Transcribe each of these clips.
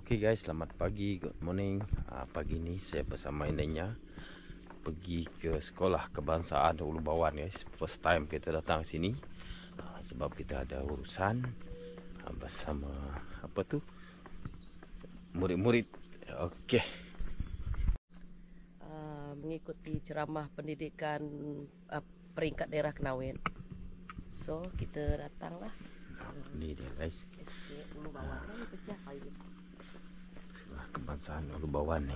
Oke guys, selamat pagi, good morning. Pagi ini saya bersama Inenya pergi ke sekolah kebangsaan Ulubawan guys. First time kita datang sini sebab kita ada urusan bersama murid-murid. Oke. Mengikuti ceramah pendidikan peringkat daerah Kenawen. So kita datanglah. Ini dia guys. Kebangsaan Ulubawan ni.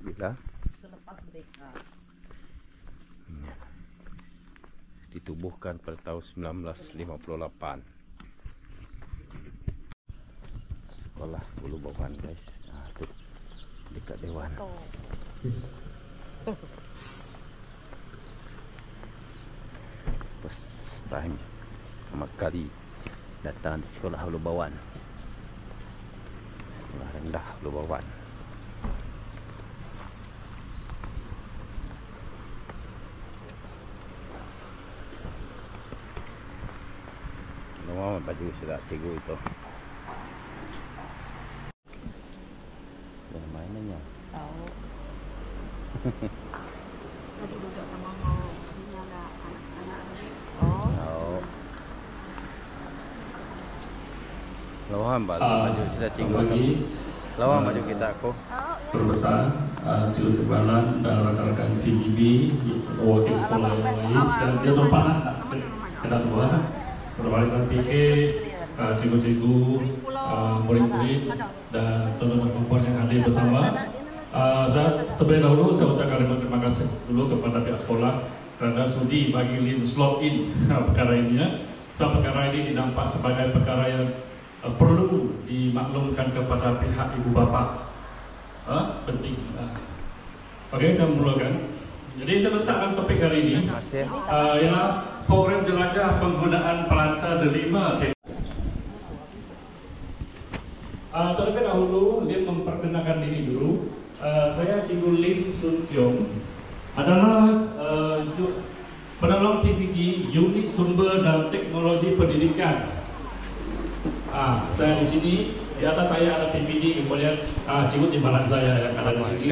Bila? Selepas merdeka. Ya. Ditubuhkan pada tahun 1958. Sekolah Ulubawan guys. Tu dekat Dewan. First time pertama kali datang di sekolah Ulubawan. Sekolah rendah Ulubawan. Nama baju sudah cikgu itu. Yang mainannya? Tahu. Tadi duduk sama mau nyala anak-anak. Oh. Tahu. Lawan baju sudah cikgu itu. Lawan baju kita aku. Berbesar, cikgu Tebalan dan rakan-rakan PGB, wakil sekolah yang lain, dan dia sempat lah kena semua. Berbarisan PK, cikgu-cikgu, murid-murid dan teman-teman perempuan yang hadir bersama. Terlebih dahulu saya ucapkan terima kasih dulu kepada pihak sekolah kerana sudi bagi Lim slot in perkara ini. Sebab perkara ini dinampak sebagai perkara yang perlu dimaklumkan kepada pihak ibu bapa. Penting. Okey, saya mulakan. Jadi saya letakkan topik kali ini ialah program jelajah penggunaan peralatan delima. Terlebih dahulu, Lim memperkenalkan diri dulu. Saya Cikgu Lim Sun Tiong adalah penolong PPD Unit Sumber dan Teknologi Pendidikan. Saya di sini, di atas saya ada PPD, kemudian Cikgu Timbalan saya yang ada di sini.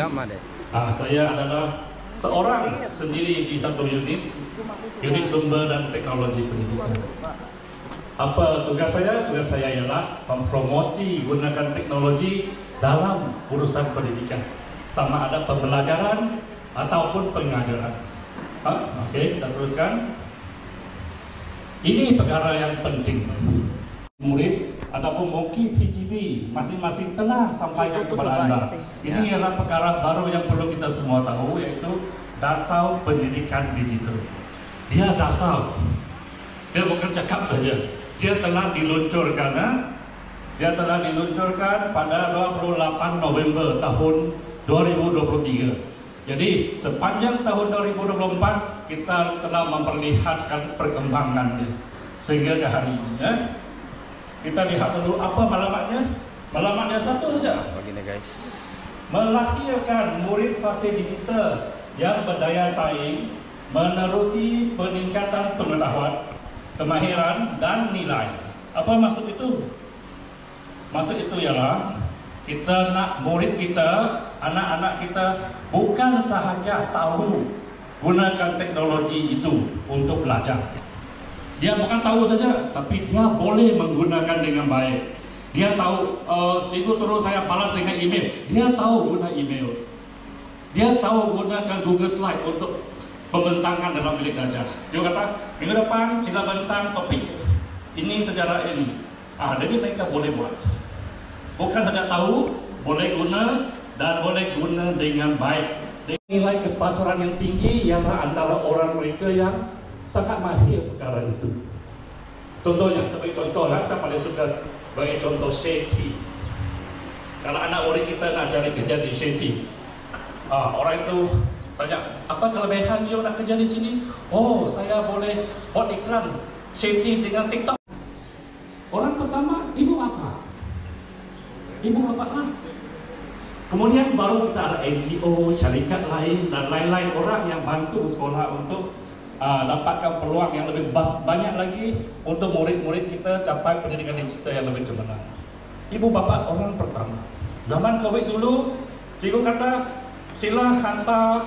Saya adalah seorang sendiri di satu unit Sumber dan Teknologi Pendidikan. Apa tugas saya? Tugas saya ialah mempromosi gunakan teknologi dalam urusan pendidikan, sama ada pembelajaran ataupun pengajaran. Okey, kita teruskan. Ini perkara yang penting. Murid ataupun mungkin PGB masing-masing telah sampaikan kepada anda. Ini ialah perkara baru yang perlu kita semua tahu, iaitu dasar pendidikan digital. Dia dasar. Dia bukan cakap saja. Dia telah diluncurkan. Dia telah diluncurkan pada 28 November tahun 2023. Jadi sepanjang tahun 2024 kita telah memperlihatkan perkembangannya sehingga ke hari ini. Kita lihat dulu apa malamatnya. Malamatnya satu saja. Begini guys. Melahirkan murid fase digital yang berdaya saing, menerusi peningkatan pengetahuan, kemahiran dan nilai. Apa maksud itu? Maksud itu ialah kita nak murid kita, anak-anak kita bukan sahaja tahu gunakan teknologi itu untuk belajar. Dia bukan tahu saja, tapi dia boleh menggunakan dengan baik. Dia tahu, cikgu suruh saya balas dengan email. Dia tahu guna email. Dia tahu gunakan Google Slide untuk pembentangan dalam bilik belajar. Dia kata, minggu depan sila bentang topik ini secara ini. Jadi mereka boleh buat. Bukan saja tahu, boleh guna dan boleh guna dengan baik. Nilai kepasaran yang tinggi ialah antara orang mereka yang sangat mahir perkara itu. Contohnya, sebagai contoh lah, saya paling suka bagi contoh Shetty. Kalau anak murid kita nak cari kerja di Shetty, orang itu tanya, apa kelebihan you nak kerja di sini? Oh, saya boleh buat iklan Shetty dengan TikTok. Orang pertama, ibu apa? Ibu apa lah? Kemudian baru kita ada NGO, syarikat lain dan lain-lain orang yang bantu sekolah untuk dapatkan peluang yang lebih banyak lagi untuk murid-murid kita capai pendidikan digital yang lebih cemerlang. Ibu bapa orang pertama. Zaman Covid dulu, cikgu kata sila hantar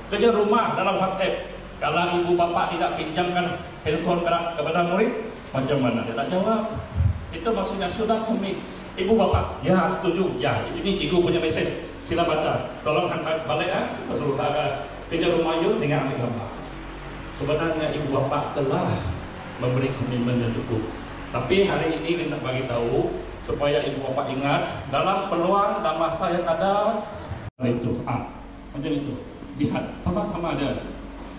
kerja rumah dalam WhatsApp. Kalau ibu bapa tidak pinjamkan handphone kepada murid, macam mana dia tak jawab? Itu maksudnya sudah komit. Ibu bapa, ya setuju, ya ini cikgu punya mesej, sila baca, tolong hantar balik suruh kerja rumah you dengan ambil gambar. Sebenarnya ibu bapa telah memberi komitmen yang cukup. Tapi hari ini kita bagi tahu supaya ibu bapa ingat dalam peluang dan masa yang ada itu macam itu. Lihat sama-sama ada.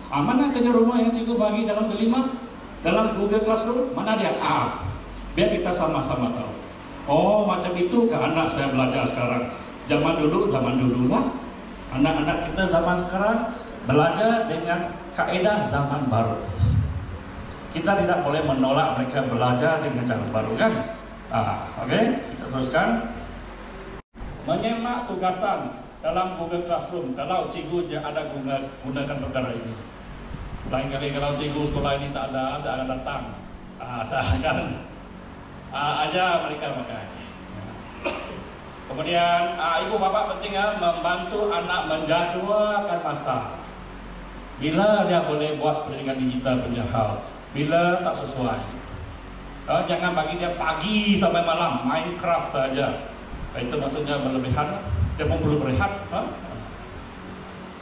Mana kerja rumah yang cikgu bagi dalam kelima dalam Google Classroom, mana dia? Biar kita sama-sama tahu. Oh, macam itu ke anak saya belajar sekarang. Zaman dulu lah. Anak-anak kita zaman sekarang belajar dengan kaedah zaman baru. Kita tidak boleh menolak mereka belajar dengan cara baru, kan? Okey, kita teruskan. Menyemak tugasan dalam Google Classroom. Kalau cikgu ada gunakan perkara ini. Lain kali kalau cikgu sekolah ini tak ada, saya akan datang. Saya akan ajar mereka pakai. Kemudian ibu bapa penting membantu anak menjadualkan masa. Bila dia boleh buat pendidikan digital punya hal, bila tak sesuai. Jangan bagi dia pagi sampai malam Minecraft saja. Itu maksudnya berlebihan. Dia pun perlu berehat.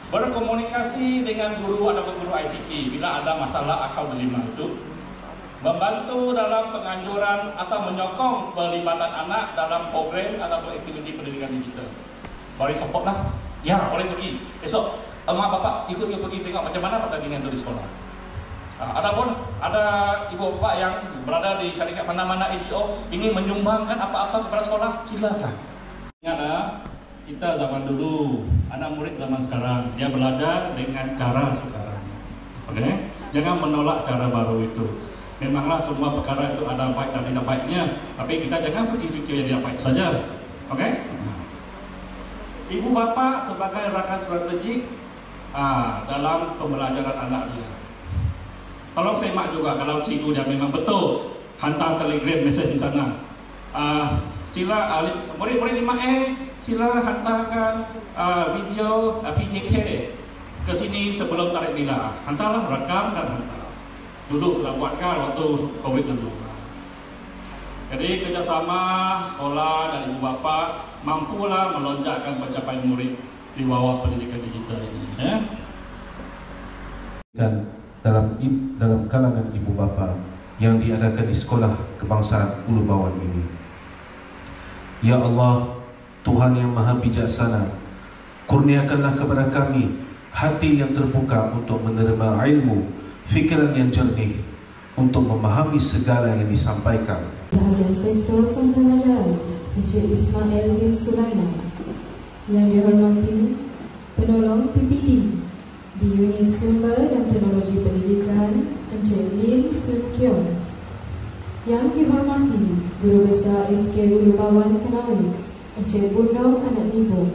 Berkomunikasi dengan guru ataupun guru ICT bila ada masalah akal delima itu. Membantu dalam penganjuran atau menyokong pelibatan anak dalam program ataupun aktiviti pendidikan digital. Beri support lah. Ya, boleh pergi. Esok mak bapak ikut pergi tengok macam mana pertandingan itu di sekolah. Ataupun ada ibu bapak yang berada di syarikat mana-mana NGO ingin menyumbangkan apa-apa kepada sekolah, silakan. Ingat kita zaman dulu, anak murid zaman sekarang, dia belajar dengan cara sekarang. Okey? Jangan menolak cara baru itu. Memanglah semua perkara itu ada baik dan tidak baiknya, tapi kita jangan fikir-fikir yang tidak baik saja. Okey? Ibu bapa sebagai rakan strategik dalam pembelajaran anak dia. Tolong semak juga kalau cikgu dia memang betul hantar telegram mesej di sana. Sila murid-murid 5A sila hantarkan video PJK ke sini sebelum tarik bila. Hantarlah, rekam dan hantar. Dulu sudah buat kan waktu Covid dulu. Jadi kerjasama sekolah dan ibu bapa mampulah melonjakkan pencapaian murid di bawah pendidikan digital ini. Dan dalam kalangan ibu bapa yang diadakan di sekolah kebangsaan Ulu Bawan ini. Ya Allah, Tuhan yang Maha Bijaksana, kurniakanlah kepada kami hati yang terbuka untuk menerima ilmu, fikiran yang jernih untuk memahami segala yang disampaikan. Bahagian sektor pembelajaran Encik Ismail bin Sulaiman. Yang dihormati penolong PPD di Unit Sumber dan Teknologi Pendidikan Encik Lim Sun Kiong. Yang dihormati Guru Besar SK Ulu Bawan Kenawi Encik Bundong Anak Nibong.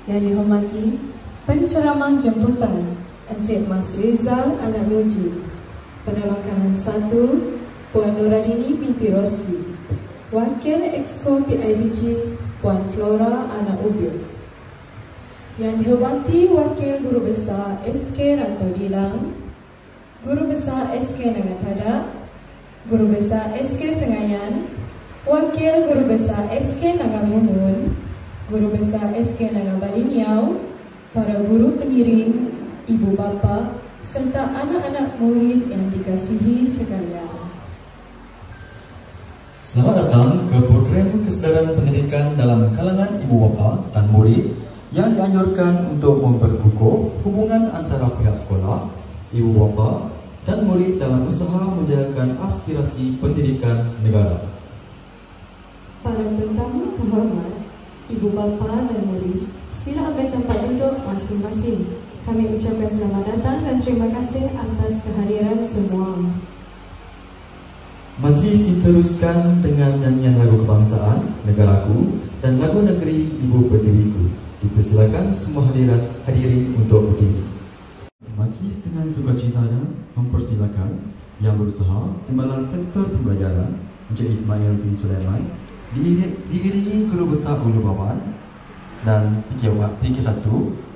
Yang dihormati penceramah jemputan Encik Mas Rizal Anak Nuji. Penolong kanan 1 Puan Nuradini binti Rosli. Wakil Exco PIBG Puan Flora Anak Ubin. Yang dihormati Wakil Guru Besar SK Ranto Dilang, Guru Besar SK Nangatada, Guru Besar SK Sengayan, Wakil Guru Besar SK Nangamunun, Guru Besar SK Nangabaliniau, para guru pengiring, ibu bapa, serta anak-anak murid yang dikasihi sekalian. Selamat datang ke program kesedaran pendidikan dalam kalangan ibu bapa dan murid yang dianjurkan untuk memperkukuh hubungan antara pihak sekolah, ibu bapa dan murid dalam usaha menjayakan aspirasi pendidikan negara. Para tetamu kehormat, ibu bapa dan murid, sila ambil tempat duduk masing-masing. Kami ucapkan selamat datang dan terima kasih atas kehadiran semua. Majlis diteruskan dengan nyanyian lagu kebangsaan, negaraku dan lagu negeri ibu pertiwiku. Dipersilakan semua hadirin untuk berdiri. Majlis dengan sukacitanya mempersilakan Yang Berusaha Timbalan Sektor Pembelajaran Encik Ismail bin Sulaiman diiringi Guru Besar Ulu Bawan dan PK1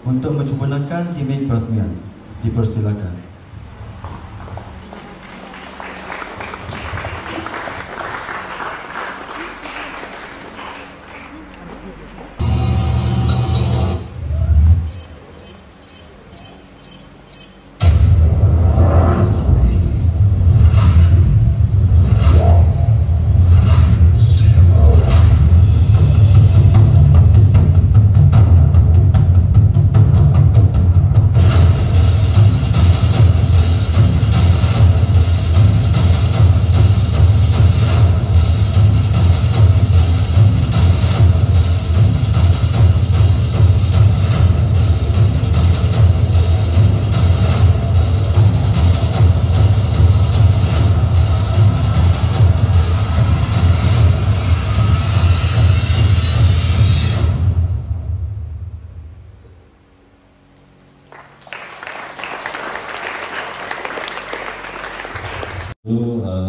untuk menyempurnakan gimmick perasmian. Dipersilakan.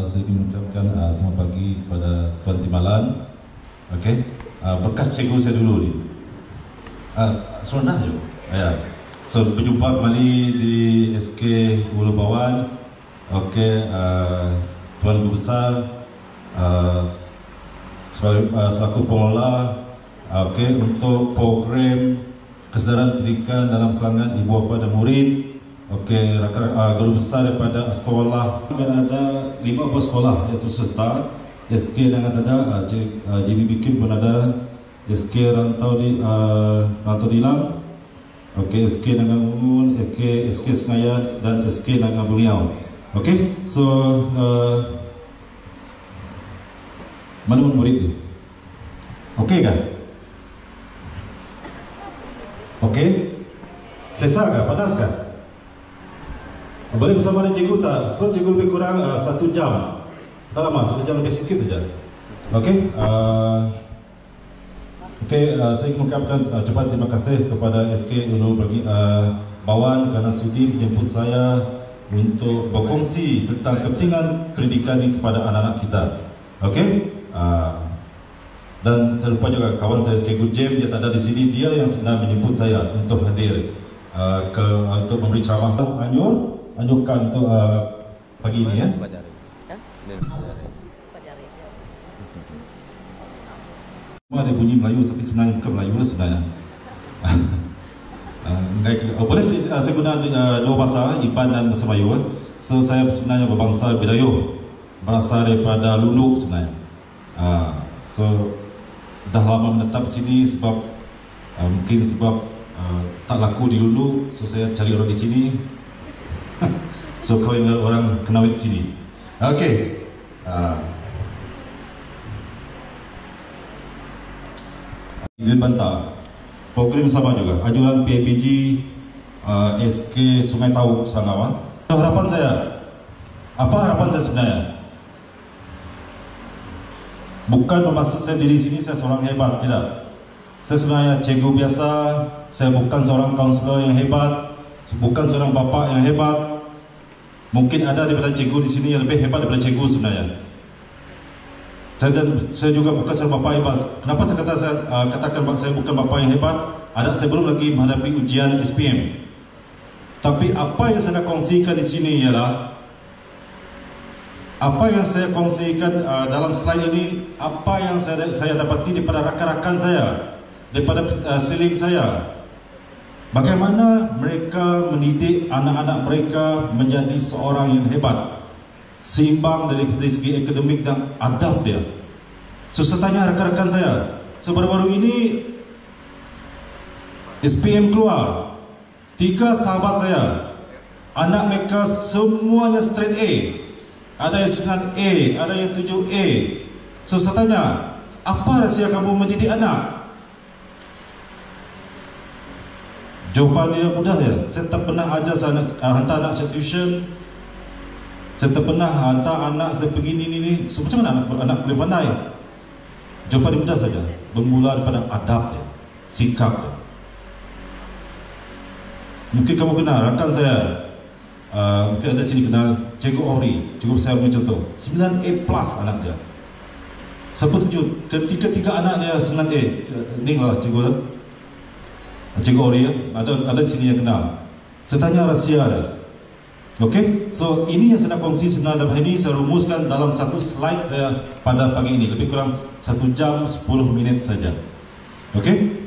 Saya ingin mengucapkan selamat pagi kepada Tuan Timbalan. Okey, bekas cikgu saya dulu ni. Seronok je. Ya. So berjumpa kembali di SK Ulu Bawan. Okey, Tuan Guru Besar selaku pengelola. Okey, untuk program kesedaran pendidikan dalam kalangan ibu bapa dan murid. Okey, guru besar daripada sekolah dan ada 5 buah sekolah iaitu serta SK dengan ada JBBK pun ada, SK Rantau Dilam, okey, SK Nangang Umun, SK Sungayan dan SK Nangang Beliau. Okey, so mana pun murid ni? Okey kan? Okey, selesa ke? Panas kan? Boleh bersama dengan cikgu tak? Setelah cikgu lebih kurang 1 jam. Tak lama, 1 jam lebih sikit saja. Okey. Saya ingin mengucapkan ucapan terima kasih kepada SK Ulu Bawan kerana sudi menjemput saya untuk berkongsi tentang kepentingan pendidikan ini kepada anak-anak kita. Okey. Dan terlupa juga kawan saya Cikgu Jem, dia tak ada di sini. Dia yang sebenarnya menjemput saya untuk hadir untuk memberi ceramah. Anjurkan untuk pagi ini ya. Ada bunyi Melayu tapi sebenarnya bukan Melayu sebenarnya. Boleh saya guna 2 bahasa, Iban dan bahasa Melayu. So saya sebenarnya berbangsa Bidayuh, berasal daripada Luluk sebenarnya. So dah lama menetap sini sebab mungkin sebab tak laku di Luluk, so saya cari orang di sini. So kawin dengan orang Kenawit sini. Okey. Di Bantah program sama juga, ajuan PBG SK Sungai Tawuk Sangawan. Harapan saya, apa harapan saya sebenarnya? Bukan bermaksud saya diri sini saya seorang hebat, tidak. Saya sebenarnya cikgu biasa. Saya bukan seorang kaunselor yang hebat, bukan seorang bapa yang hebat. Mungkin ada daripada cikgu di sini yang lebih hebat daripada cikgu sebenarnya. Saya juga bukan seorang bapa hebat. Kenapa saya katakan saya bukan bapa yang hebat? Saya belum lagi menghadapi ujian SPM. Tapi apa yang saya nak kongsikan di sini ialah apa yang saya kongsikan dalam slide ini, apa yang saya dapati daripada rakan-rakan saya, daripada seling saya. Bagaimana mereka mendidik anak-anak mereka menjadi seorang yang hebat, seimbang dari segi akademik dan adab dia. So saya tanya rakan-rakan saya, baru-baru ini SPM keluar, 3 sahabat saya, anak mereka semuanya straight A. Ada yang 9A, ada yang 7A. So saya tanya, apa rahsia kamu mendidik anak? Jawapan dia mudah ya. Saya tak pernah ajar hantar anak saya tuition. Saya tak pernah hantar anak saya pergi ni. So macam mana anak boleh pandai? Jawapan dia mudah saja. Bermula daripada adab dia, sikap dia. Mungkin kamu kenal rakan saya Mungkin ada sini kenal Cikgu Ori. Cikgu saya punya contoh 9A plus anak dia. Siapa terkejut? Ketiga anak dia 9A. Ini lah cikgu tu, Cikgu Ori ya. Ada sini yang kenal. Saya tanya rahsia dia. Okey, so ini yang saya nak kongsi sebenarnya dalam hari ini. Saya rumuskan dalam satu slide saya pada pagi ini. Lebih kurang 1 jam 10 minit saja. Okey.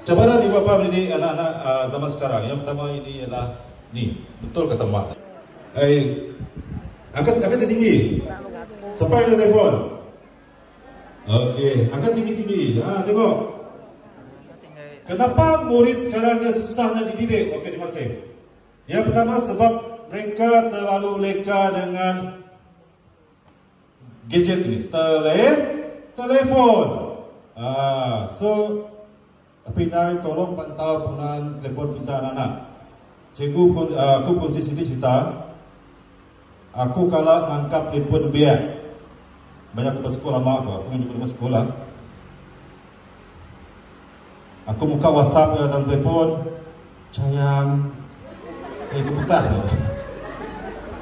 Cabaran ibu bapa mendidik anak-anak zaman sekarang. Yang pertama ini ialah ni, betul kata mak. Angkat tinggi. Sampai ada telefon. Okey, angkat tinggi. Tengok. Kenapa murid sekarang dia susah nak dididik? Okey, terima kasih. Yang pertama sebab mereka terlalu leka dengan gadget ini. Telefon. So Pinai tolong pantau penggunaan telefon kita anak-anak. Cikgu, aku kongsi sedikit cerita. Aku kalau nangkap telefon biar banyak bersekolah mak aku menjadi bersekolah. Aku buka WhatsApp dan telefon, sayang, kebutuhan.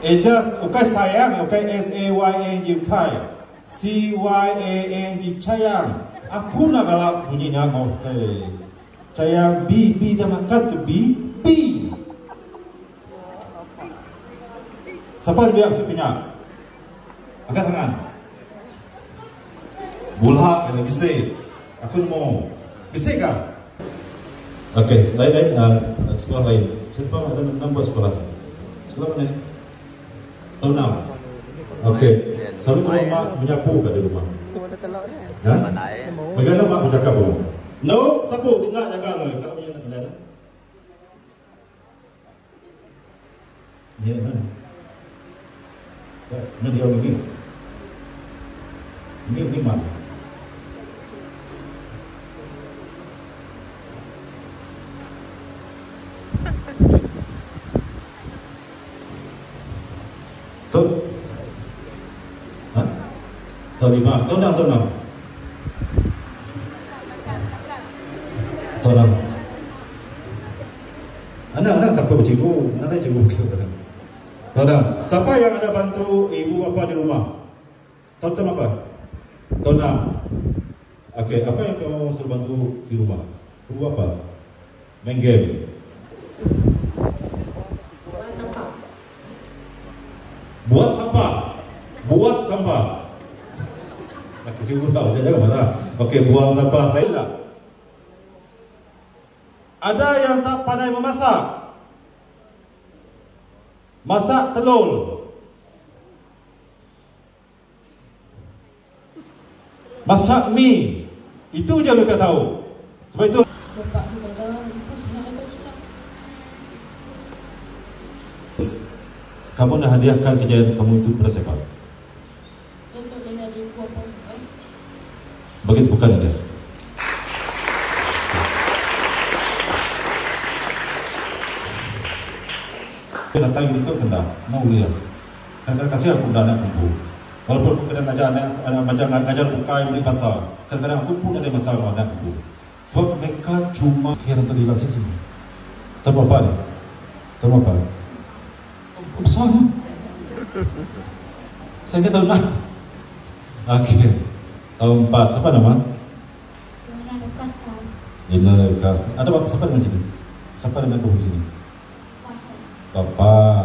Just, okay sayang, okay S-A-Y-A-N-G, okay, C-Y-A-N-G, sayang. Aku nak galak bunyinya, okay. Sayang, B dah makan ke B? Siapa dia siapnya? Angkat tangan. Bulhak, kata bisik. Aku mau bisik kah? Okey, lain sekolah lain. Siapa ada nombor sekolah? Sekolah mana ni? Tahun 6. Okey. Selalu mak menyapu kat di rumah. Bagaimana mak bercakap apa? No, sapu tidak jaga lah. Kalau punya nak ada. Dia mana? Mana dia lagi? Ini mak. Tahun 5, tahun 6. Anak-anak tak apa cikgu, anak cikgu betul. Tahun 6. Siapa yang ada bantu ibu bapa di rumah? Tahun apa? Tahun 6. Okey, apa yang kamu suruh bantu di rumah? Ibu bapa? Main game. Buat sampah. Nak cikgu tahu jangan marah. Okey, buang sampah lainlah. Ada yang tak pandai memasak. Masak telur. Masak mie. Itu je mereka tahu. Sebab itu Bapak saudara, ibu saya ada kecil. kamu nak hadiahkan kejayaan kamu itu pada siapa? Untuk dengan ibu bapa. Begitu bukan ada. Datang itu kena mau lihat. Kadang-kadang kasih aku dah nak kumpul. Walaupun aku kadang ngajar bukai beli pasar. Kadang-kadang aku pun ada masalah anak aku. Sebab mereka cuma yang terdilatasi sini. Tahu apa ni? Tahu apa? Besar. Saya kata tahu nak. Okey. Tahun 4. Siapa nama? Ina Lukas. Ada siapa di sini? Siapa dengan kau di sini? Bapa,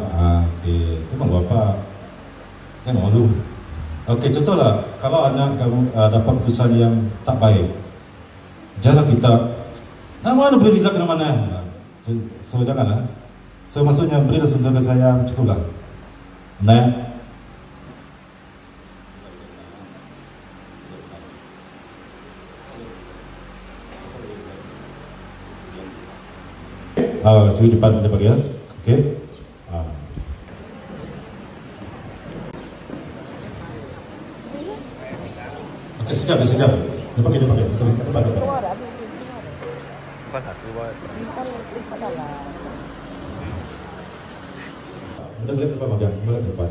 okey, itu malu bapa. Kan malu. Okey, contohlah kalau anak kamu dapat keputusan yang tak baik, jangan kita mana boleh Riza ke mana. So janganlah. So maksudnya berilah saudara saya cukuplah. Nah. Cukup cepat aja bagi ya. Okey. Okey, sekejap. Dia pakai. Cepat. Kita boleh cepat makan. Boleh cepat.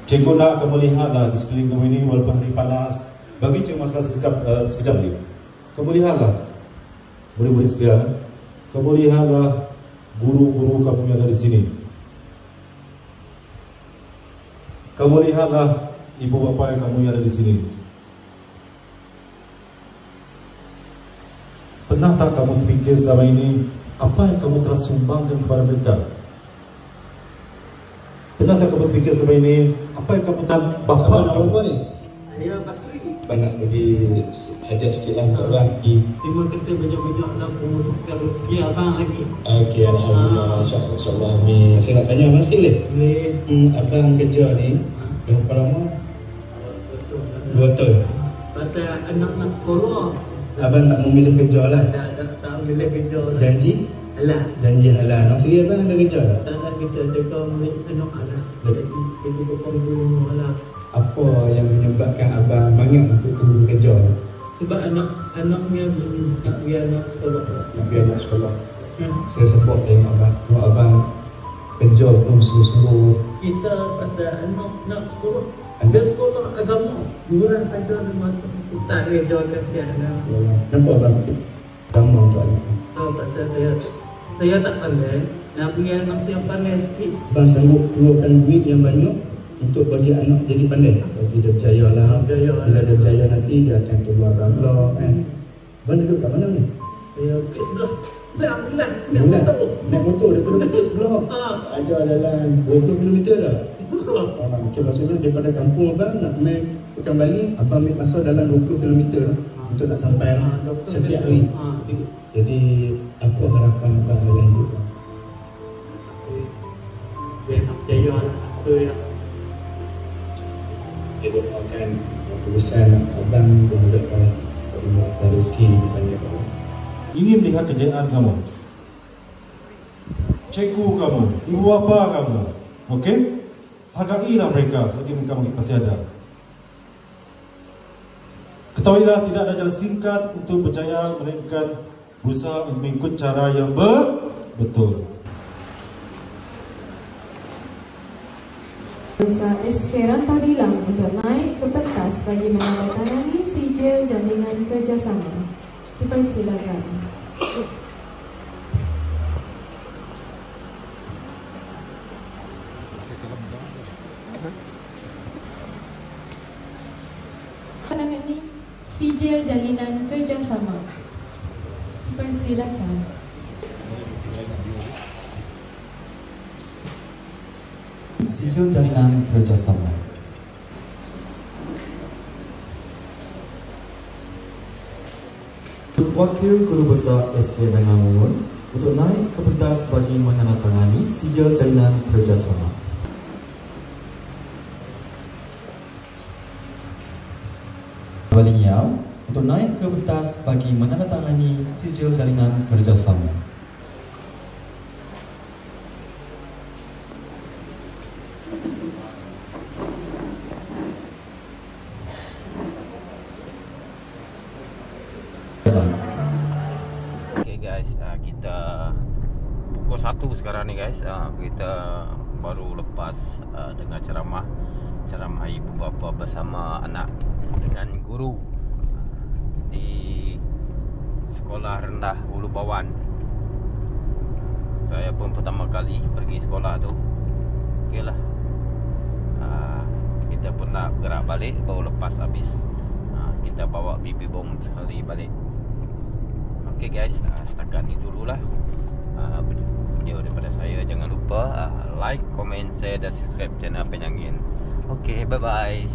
Cikgu nak kamu lihatlah di sekeliling kamu ini walaupun hari panas, bagi cuma masa sekejap lagi. Kamu lihatlah, murid-murid sekalian, kamu lihatlah guru-guru kamu yang ada di sini. Kamu lihatlah ibu bapa yang kamu yang ada di sini. Pernah tak kamu terfikir selama ini apa yang kamu telah sumbangkan kepada mereka? Pernah tak kamu terfikir selama ini apa yang kamu telah bapa kamu ni? Saya Basri. Banyak bagi hadiah sikit lah untuk orang. Terima kasih banyak-banyaklah memudahkan rezeki abang lagi. Okey, Alhamdulillah. InsyaAllah. Saya nak tanya abang sikit boleh? Boleh. Abang kerja ni dah berapa lama? 2 tahun. Pasal anak nak sekolah. Abang tak memilih kerja lah? Tak memilih kerja lah. Janji? Halal. Janji halal. Nak sendiri abang ada kerja tak? Tak ada kerja. Cakap memilih anak lah. Jadi bukan rumah lah. Apa yang menyebabkan abang banyak untuk turun kerja? Sebab anak-anaknya nak biar anak sekolah. Nak biar anak sekolah. Saya support tengok abang. Kalau abang kerja pun sungguh-sungguh. Kita pasal anak nak sekolah. Ada sekolah agama. Bulan saja memang tak kerja kasihan. Kenapa abang agama untuk anak? Tahu pasal saya tak pandai. Nak bagi anak saya pandai sikit. Abang sanggup keluarkan duit yang banyak untuk bagi anak jadi pandai. Bagi dia berjaya lah. Bila dia berjaya nanti dia akan keluar blog kan. Abang duduk kat mana ni? Saya pergi sebelah. Alhamdulillah. Naik motor daripada Bukit blog. Ada dalam 20 km dah. Mungkin maksudnya daripada kampung abang nak main Pekan Bali, abang ambil masa dalam 20 km lah untuk nak sampai setiap hari. Jadi apa harapan abang dalam hidup? Dia nak berjaya apa yang dia doakan tulisan abang memudahkan rezeki banyak orang. Ingin melihat kejayaan kamu, cikgu kamu, ibu bapa kamu. Okey? Hargailah mereka selagi mereka masih ada. Ketahuilah tidak ada jalan singkat untuk berjaya, melainkan berusaha untuk mengikut cara yang betul. Bangsa SK Rantaudilang untuk naik ke pentas bagi menandatangani sijil jaminan kerjasama. Dipersilakan. Menandatangani sijil jaminan kerjasama. Dipersilakan. Sijil jalinan kerjasama. Wakil Guru Besar SK Bengamun untuk naik ke pentas bagi menandatangani sijil jalinan kerjasama. Wali Yau untuk naik ke pentas bagi menandatangani sijil jalinan kerjasama. Kita pukul 1 sekarang ni guys. Kita baru lepas dengar ceramah ibu bapa bersama anak dengan guru di sekolah rendah Ulu Bawan. Saya pun pertama kali pergi sekolah tu. Okeylah, kita pun nak gerak balik. Baru lepas habis kita bawa bibi bom sekali balik. Okay guys, setakat ni dululah video daripada saya. Jangan lupa like, komen, share dan subscribe channel Penyangin. Okay, bye bye.